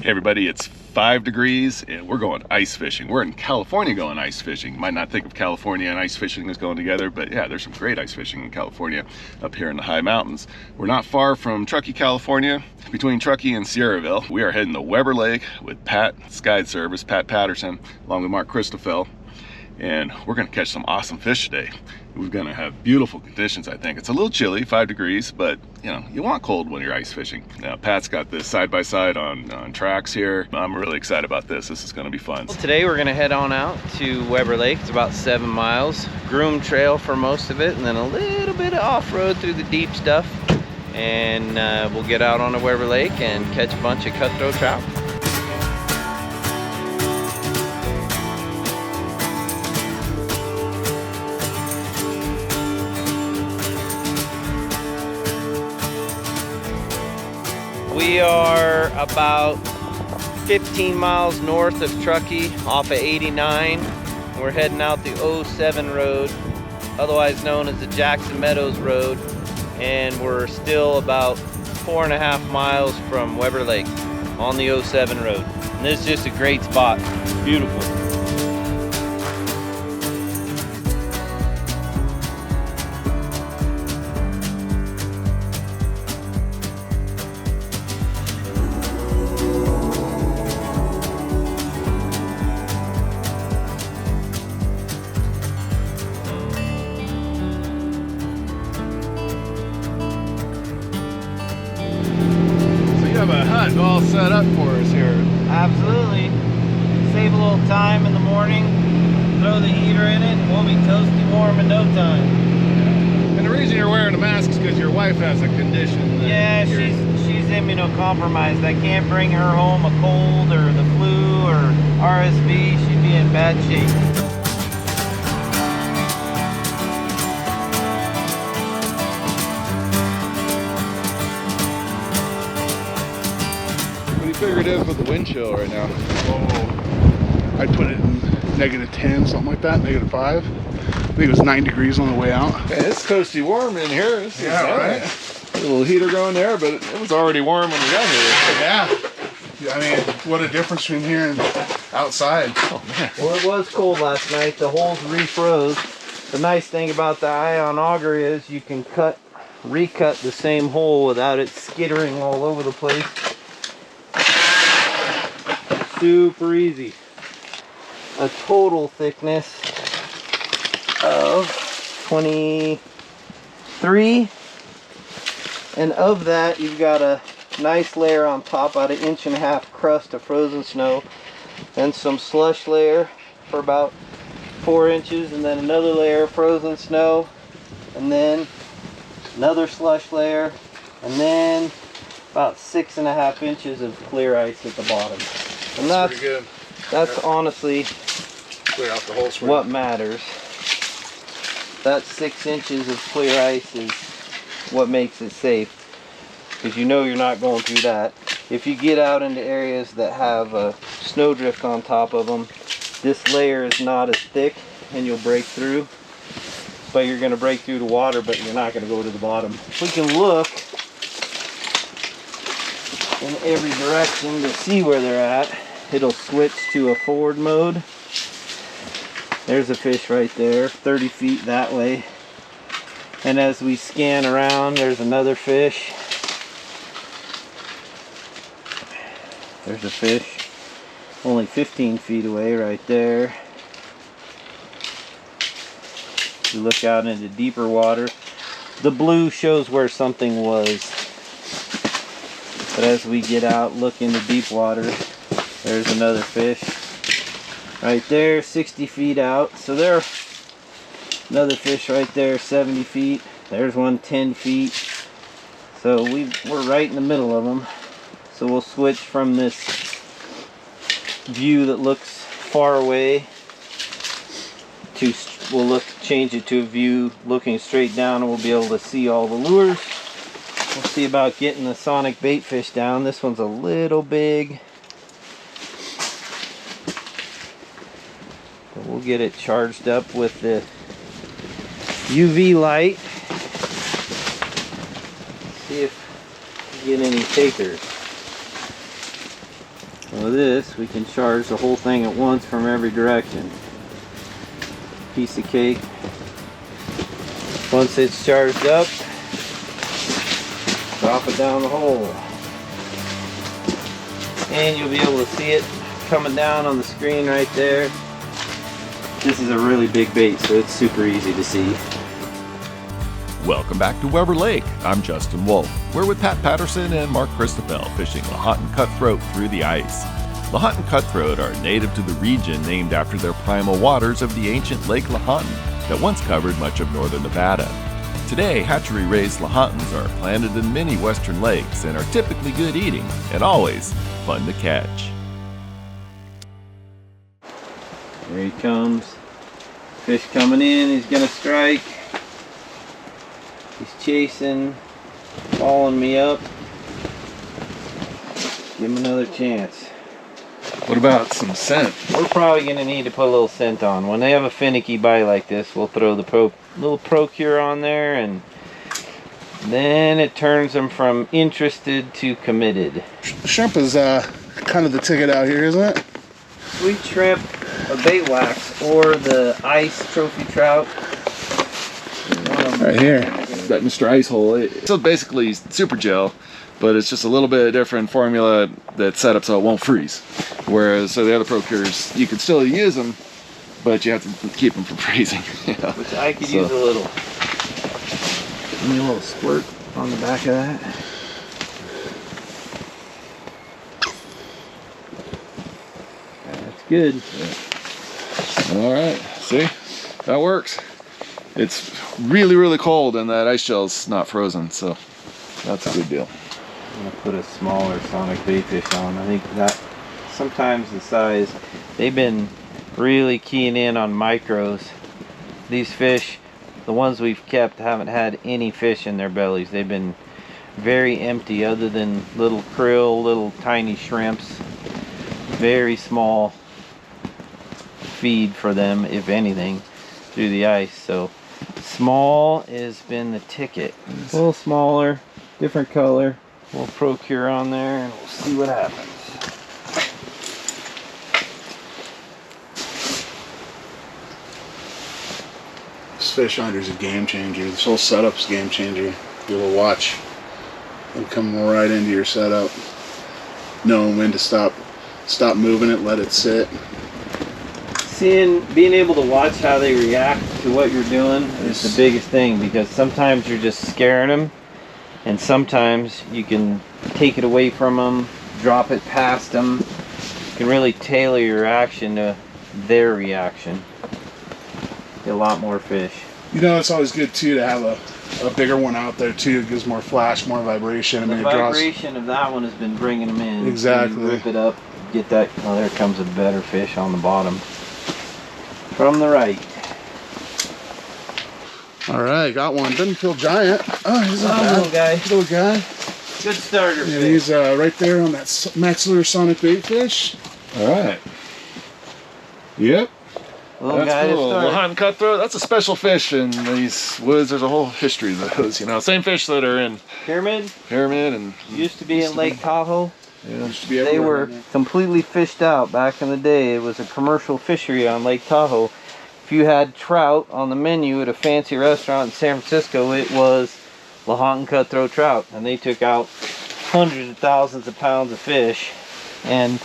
Hey everybody, it's 5 degrees and we're going ice fishing. We're in California going ice fishing. You might not think of California and ice fishing as going together, but yeah, there's some great ice fishing in California up here in the high mountains. We're not far from Truckee, California. Between Truckee and Sierraville, we are heading to Weber Lake with Pat Guide Service, Pat Patterson, along with Mark Christoffel. And we're gonna catch some awesome fish today. We're gonna have beautiful conditions, I think. It's a little chilly, 5 degrees, but you know, you want cold when you're ice fishing. Now, Pat's got this side-by-side on tracks here. I'm really excited about this. This is gonna be fun. Well, today we're gonna head on out to Weber Lake. It's about 7 miles. Groomed trail for most of it, and then a little bit of off-road through the deep stuff. And we'll get out on the Weber Lake and catch a bunch of cutthroat trout. We are about 15 miles north of Truckee off of 89. We're heading out the 07 road, otherwise known as the Jackson Meadows Road, and we're still about 4.5 miles from Weber Lake on the 07 road. And this is just a great spot, beautiful. All set up for us here. Absolutely. Save a little time in the morning, throw the heater in it, and we'll be toasty warm in no time. And the reason you're wearing a mask is because your wife has a condition. Yeah, she's immunocompromised. I can't bring her home a cold or the flu or RSV. She'd be in bad shape. Figure it is with the wind chill right now. Oh, I'd put it in -10, something like that, -5. I think it was 9 degrees on the way out. Man, it's toasty warm in here. This yeah, right. A little heater going there, but it was already warm when we got here. Yeah. I mean, what a difference between here and outside. Oh man. Well, it was cold last night. The holes refroze. The nice thing about the ion auger is you can recut the same hole without it skittering all over the place. Super easy. A total thickness of 23, and of that you've got a nice layer on top, about 1.5 inch crust of frozen snow, and some slush layer for about 4 inches, and then another layer of frozen snow, and then another slush layer, and then about 6.5 inches of clear ice at the bottom. And that's pretty good. That's honestly Clear out the whole swing. what matters. That 6 inches of clear ice is what makes it safe, because you know you're not going through that. If you get out into areas that have a snowdrift on top of them, this layer is not as thick and you'll break through. But you're going to break through the water, but you're not going to go to the bottom. We can look in every direction to see where they're at. It'll switch to a forward mode. There's a fish right there, 30 feet that way. And as we scan around, there's another fish. There's a fish only 15 feet away right there. You look out into deeper water. The blue shows where something was. But as we get out, look into deep water, there's another fish right there, 60 feet out. So there's another fish right there, 70 feet. There's one 10 feet. So we're right in the middle of them. So we'll switch from this view that looks far away to, change it to a view looking straight down, and we'll be able to see all the lures. We'll see about getting the sonic bait fish down. This one's a little big. But we'll get it charged up with the UV light. See if we get any takers. With this, we can charge the whole thing at once from every direction. Piece of cake. Once it's charged up, drop it down the hole. And you'll be able to see it coming down on the screen right there. This is a really big bait, so it's super easy to see. Welcome back to Weber Lake. I'm Justin Wolf. We're with Pat Patterson and Mark Christoffel fishing Lahontan Cutthroat through the ice. Lahontan Cutthroat are native to the region named after their primal waters of the ancient Lake Lahontan that once covered much of northern Nevada. Today, hatchery-raised Lahantans are planted in many western lakes and are typically good eating and always fun to catch. There he comes. Fish coming in, he's gonna strike. He's chasing, following me up. Give him another chance. What about some scent? We're probably gonna need to put a little scent on. When they have a finicky bite like this, we'll throw the little Procure on there, and then it turns them from interested to committed. Shrimp is kind of the ticket out here, isn't it? Sweet shrimp, a bait wax, or the ice trophy trout. Right here. That Mr. Ice Hole. It's basically super gel, but it's just a little bit different formula that's set up so it won't freeze. Whereas the other Procures, you can still use them, but you have to keep them from freezing. You know? Which I could use a little. Give me a little squirt on the back of that. That's good. Yeah. All right, see, that works. It's really, really cold, and that ice gel's not frozen, so that's a good deal. I'm gonna put a smaller sonic baitfish on. I think that sometimes the size, they've been really keying in on micros. These fish, the ones we've kept, haven't had any fish in their bellies. They've been very empty other than little krill, little tiny shrimps. Very small feed for them, if anything, through the ice. So small has been the ticket. A little smaller, different color. We'll Procure on there and we'll see what happens. This fish finder's a game changer. This whole setup's a game changer. You'll be able to watch them come right into your setup, knowing when to stop moving it, let it sit. Being able to watch how they react to what you're doing is the biggest thing, because sometimes you're just scaring them, and sometimes you can take it away from them, drop it past them. You can really tailor your action to their reaction. Get a lot more fish. You know, it's always good too to have a bigger one out there too. It gives more flash, more vibration. I mean, The vibration of that one has been bringing them in. Exactly. So you rip it up, get that. Oh, there comes a better fish on the bottom. From the right. All right, got one. Doesn't feel giant. Oh, he's not bad. Little guy. Little guy. Good starter Yeah, fish. he's right there on that maxillary sonic baitfish. All right. Yep. Little That's guy cool. to start. Lahontan Cutthroat, that's a special fish in these woods. There's a whole history of those, you know. Same fish that are in Pyramid and used to be in Lake Tahoe. yeah. Used to be They everywhere. were completely fished out back in the day. It was a commercial fishery on Lake Tahoe. If you had trout on the menu at a fancy restaurant in San Francisco, it was Lahontan Cutthroat trout, and they took out hundreds of thousands of pounds of fish. And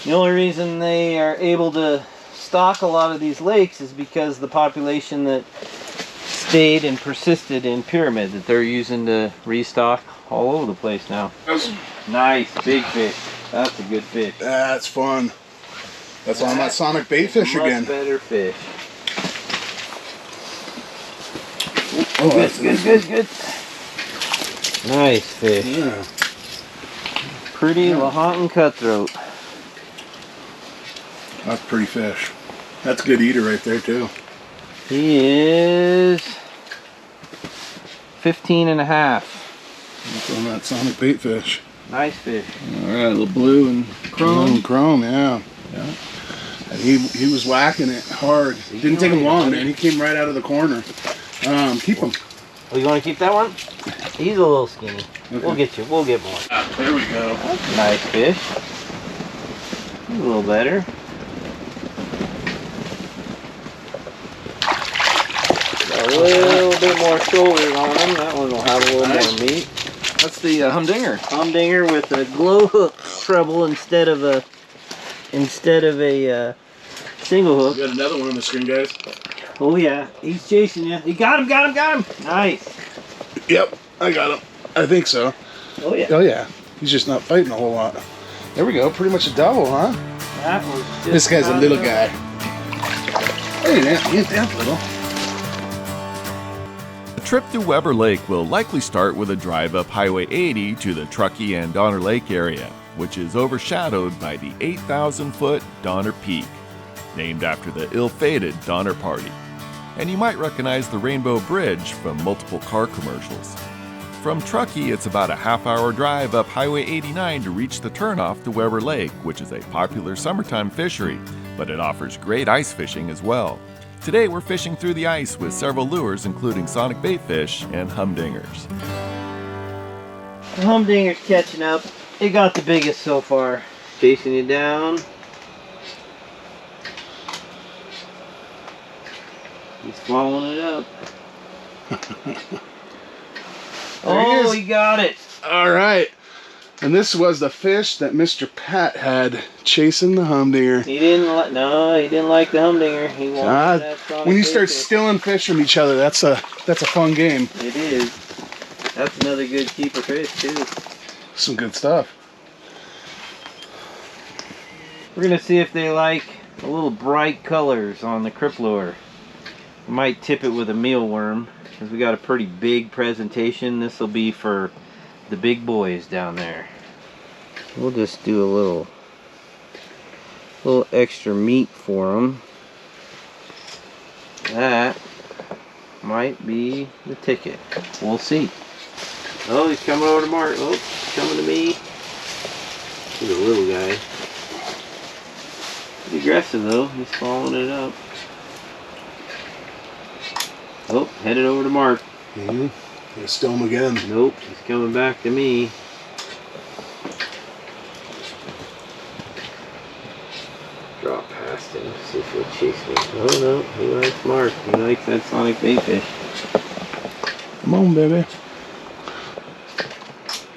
the only reason they are able to stock a lot of these lakes is because the population that stayed and persisted in Pyramid that they're using to restock all over the place now. Nice, big fish. That's a good fish. That's fun. That's on that sonic baitfish again. Much better fish. Oh, Good, that's good. Nice fish. Yeah. Pretty Lahontan Cutthroat. That's a pretty fish. That's a good eater right there too. He is 15 and a half. That's on that sonic baitfish. Nice fish. All right, a little blue and chrome. Chrome, yeah. And he was whacking it hard. Didn't take him long, man. He came right out of the corner. Keep him. Oh, you want to keep that one? He's a little skinny. Okay. We'll get more. There we go. Nice fish. A little better. A little bit more shoulders on him. That one will have a little more meat. That's the humdinger. Humdinger with a glow hook treble instead of a single hook. We got another one on the screen, guys. Oh yeah, he's chasing you. He got him, got him, got him. Nice. Yep, I got him. I think so. Oh yeah. Oh yeah, he's just not fighting a whole lot. There we go, pretty much a double, huh? That was just This guy's a little guy. Hey, he ain't that little. The trip to Weber Lake will likely start with a drive up Highway 80 to the Truckee and Donner Lake area, which is overshadowed by the 8,000-foot Donner Peak, named after the ill-fated Donner Party. And you might recognize the Rainbow Bridge from multiple car commercials. From Truckee, it's about a half-hour drive up Highway 89 to reach the turnoff to Weber Lake, which is a popular summertime fishery, but it offers great ice fishing as well. Today we're fishing through the ice with several lures including sonic baitfish and humdingers. The humdinger's catching up. It got the biggest so far. Chasing you down. He's following it up. Oh, he got it. All right. And this was the fish that Mr. Pat had chasing the humdinger. He didn't like. No, he didn't like the humdinger. He wanted that sonic when you start baitfish. stealing fish from each other, that's a fun game. It is. That's another good keeper fish too. Some good stuff. We're gonna see if they like a little bright colors on the Cripplure. Might tip it with a mealworm because we got a pretty big presentation. This will be for the big boys down there. We'll just do a little extra meat for them. That might be the ticket. We'll see. Oh, he's coming over to Mark. Oh, he's coming to me. He's a little guy. Pretty aggressive though. He's following it up. Oh, headed over to Mark. Mm-hmm. Gonna steal him again. Nope, he's coming back to me. Drop past him, see if he'll chase me. Oh no, he likes Mark. He likes that sonic baitfish. Come on, baby.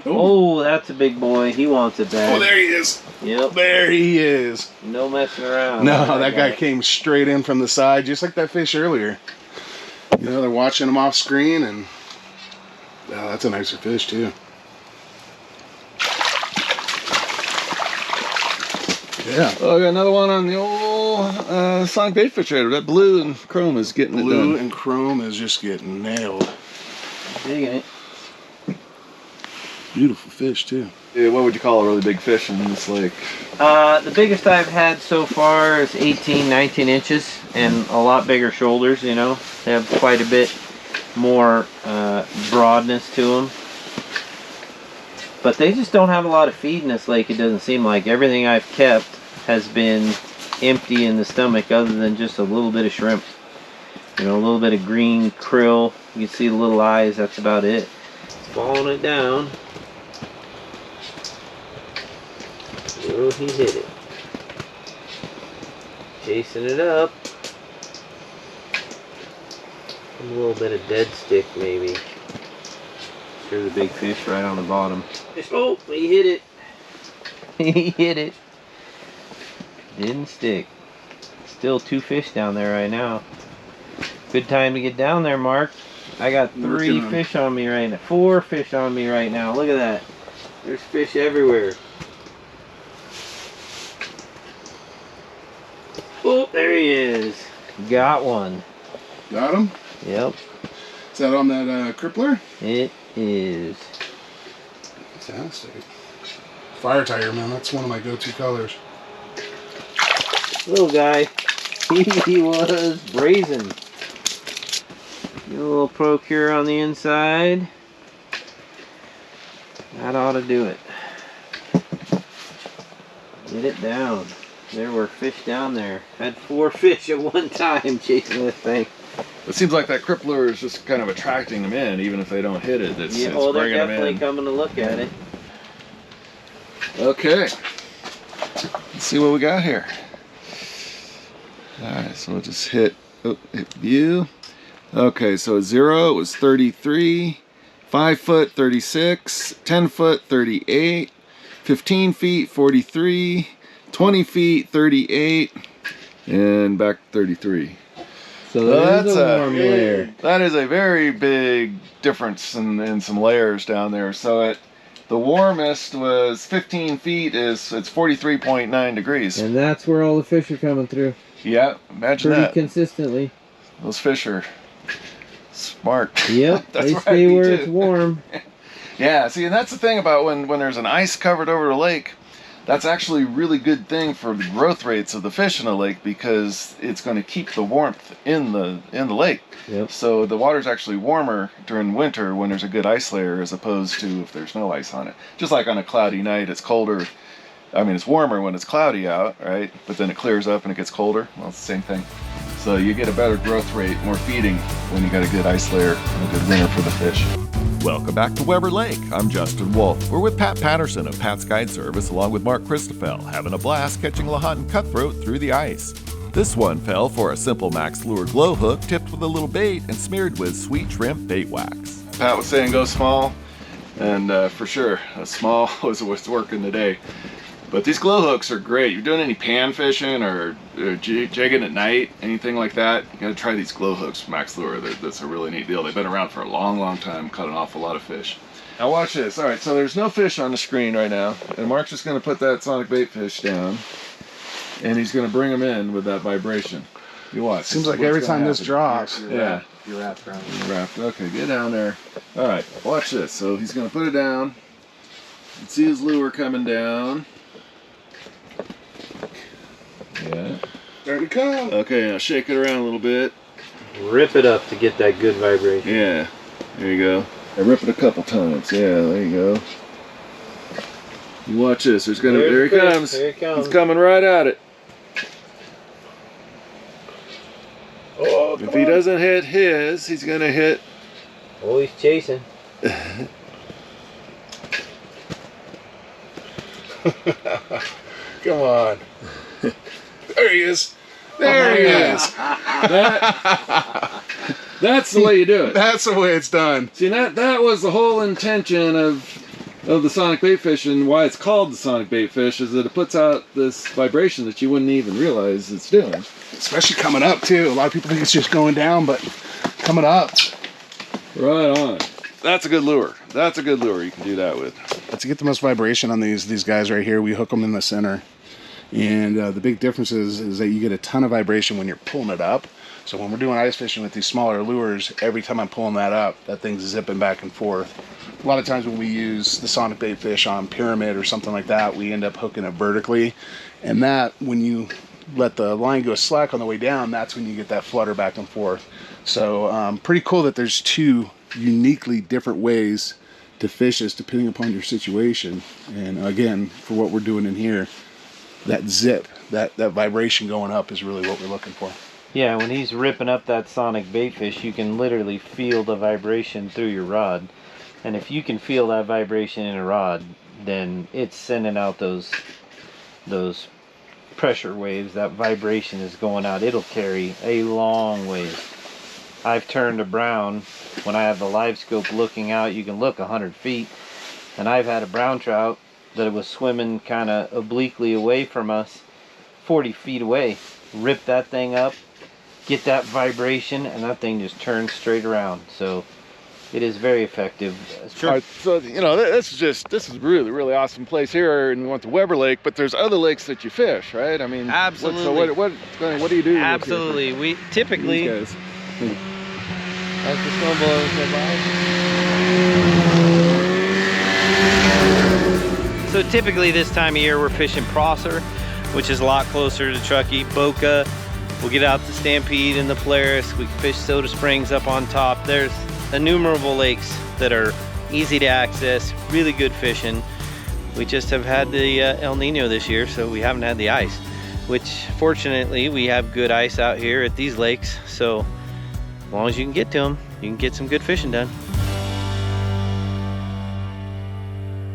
Oh, that's a big boy. He wants it back. Oh, there he is. Yep. There he is. No messing around. No, that guy came straight in from the side, just like that fish earlier. You know, they're watching him off screen, and oh, that's a nicer fish too. Yeah. Oh, I got another one on the old sonic baitfish trader. That blue and chrome is getting it Blue done. and chrome is just getting nailed. Digging it. Beautiful fish too. Yeah, what would you call a really big fish in this lake? The biggest I've had so far is 18, 19 inches and a lot bigger shoulders, you know. They have quite a bit more broadness to them. But they just don't have a lot of feed in this lake, it doesn't seem like. Everything I've kept has been empty in the stomach other than just a little bit of shrimp. You know, a little bit of green krill. You can see the little eyes, that's about it. Following it down. Oh, he hit it. Chasing it up. A little bit of dead stick, maybe. Sure, the big fish right on the bottom. Oh, he hit it. He hit it. Didn't stick. Still 2 fish down there right now. Good time to get down there, Mark. I got 3 fish on me right now. 4 fish on me right now. Look at that. There's fish everywhere. Oh, there he is. Got one. Got him? Yep, Is that on that Cripplure? it is. Fantastic. Fire tiger, man. That's one of my go-to colors. Little guy. He was brazen. Get a little Procure on the inside. That ought to do it. Get it down. There were fish down there. Had 4 fish at one time chasing this thing. It seems like that Cripplure is just kind of attracting them in, even if they don't hit it. It's Well, they're bringing them definitely in. coming to look at it. Okay. Let's let's see what we got here. All right, so we'll just hit view. Okay, so at 0 it was 33, 5 foot 36, 10 foot 38, 15 feet 43, 20 feet 38, and back 33. So that's a warm layer. That is a very big difference in some layers down there. So the warmest was 15 feet, it's 43.9 degrees. And that's where all the fish are coming through. Yeah, imagine pretty that. Consistently. Those fish are smart. Yep, they stay where it's warm. Yeah, see, and that's the thing about when there's an ice covered over the lake. That's actually a really good thing for the growth rates of the fish in the lake, because it's going to keep the warmth in the lake. Yep. So the water's actually warmer during winter when there's a good ice layer, as opposed to if there's no ice on it. Just like on a cloudy night, it's colder. I mean, it's warmer when it's cloudy out, right? But then it clears up and it gets colder. Well, it's the same thing. So you get a better growth rate, more feeding, when you got a good ice layer and a good winter for the fish. Welcome back to Weber Lake. I'm Justin Wolf. We're with Pat Patterson of Pat's Guide Service, along with Mark Christoffel, having a blast catching lahontan cutthroat through the ice. This one fell for a simple Max Lure glow hook tipped with a little bait and smeared with sweet shrimp bait wax. Pat was saying go small, and for sure, a small was what's working today. But these glow hooks are great. You're doing any pan fishing or jigging at night, anything like that, you gotta try these glow hooks from Max Lure. That's a really neat deal. They've been around for a long, long time, cutting off a lot of fish. Now watch this. All right, so there's no fish on the screen right now, and Mark's just gonna put that sonic bait fish down, and he's gonna bring them in with that vibration. You watch. Seems like every time this drops. Yeah. You're wrapped around. You're wrapped. Okay, get down there. All right, watch this. So he's gonna put it down. You can see his lure coming down. Yeah. There it comes. Okay, now shake it around a little bit. Rip it up to get that good vibration. Yeah. There you go. And rip it a couple times. Yeah, there you go. You watch this. There he comes. There he comes. He's coming right at it. Oh, if he doesn't hit his, he's gonna hit. Oh, he's chasing. Come on. There he is. There he is. That's the way you do it. That's the way it's done. See, that was the whole intention of the sonic bait fish, and why it's called the sonic bait fish is that it puts out this vibration that you wouldn't even realize it's doing. Especially coming up too. A lot of people think it's just going down, but coming up. Right on. That's a good lure. That's a good lure you can do that with. But to get the most vibration on these guys right here, we hook them in the center. And the big difference is that you get a ton of vibration when you're pulling it up. So when we're doing ice fishing with these smaller lures, every time I'm pulling that up, that thing's zipping back and forth. A lot of times when we use the sonic bait fish on pyramid or something like that, we end up hooking it vertically. And that, when you let the line go slack on the way down, that's when you get that flutter back and forth. So pretty cool that there's two uniquely different ways to fish this depending upon your situation. And again, for what we're doing in here, that zip, that vibration going up is really what we're looking for. Yeah, when he's ripping up that sonic bait fish, you can literally feel the vibration through your rod. And if you can feel that vibration in a rod, then it's sending out those pressure waves. That vibration is going out. It'll carry a long ways. I've turned a brown. When I have the live scope looking out, you can look 100 feet. And I've had a brown trout that was swimming kind of obliquely away from us, 40 feet away. Rip that thing up, get that vibration, and that thing just turns straight around. So it is very effective. Sure. All right, so you know, this is really, really awesome place here, and we went to Weber Lake, but there's other lakes that you fish, right? I mean, absolutely. What do you do? Absolutely. We typically. These guys. As the snowblowers go by. So typically this time of year we're fishing Prosser, which is a lot closer to Truckee. Boca, we'll get out to Stampede and the Polaris. We fish Soda Springs up on top. There's innumerable lakes that are easy to access, really good fishing. We just have had the El Nino this year, so we haven't had the ice, which fortunately we have good ice out here at these lakes. So as long as you can get to them, you can get some good fishing done.